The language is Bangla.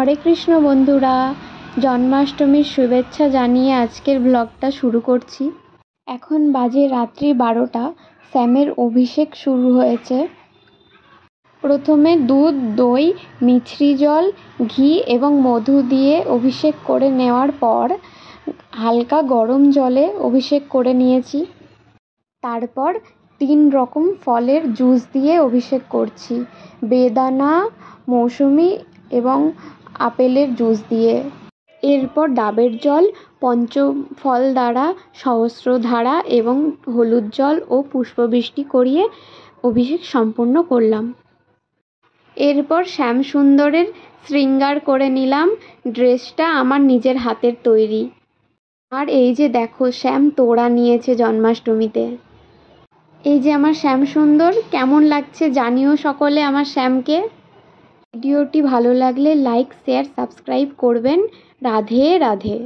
হরে কৃষ্ণ বন্ধুরা, জন্মাষ্টমীর শুভেচ্ছা জানিয়ে আজকের ব্লগটা শুরু করছি। এখন বাজে রাত্রি 12টা। শ্যামের অভিষেক শুরু হয়েছে। প্রথমে দুধ, দই, মিছরি জল, ঘি এবং মধু দিয়ে অভিষেক করে নেওয়ার পর হালকা গরম জলে অভিষেক করে নিয়েছি। তারপর 3 রকম ফলের জুস দিয়ে অভিষেক করছি, বেদানা, মৌসুমি এবং আপেলের জুস দিয়ে। এরপর ডাবের জল, পঞ্চফল দ্বারা সহস্রধারা এবং হলুদ জল ও পুষ্পবৃষ্টি করিয়ে অভিষেক সম্পূর্ণ করলাম। এরপর শ্যামসুন্দরের শৃঙ্গার করে নিলাম। ড্রেসটা আমার নিজের হাতের তৈরি। আর এই যে দেখো, শ্যাম তোড়া নিয়েছে জন্মাষ্টমীতে। এই যে আমার শ্যামসুন্দর, কেমন লাগছে জানিও সকলে আমার শ্যামকে। ভিডিওটি ভালো লাগলে লাইক, শেয়ার, সাবস্ক্রাইব করবেন। রাধে রাধে।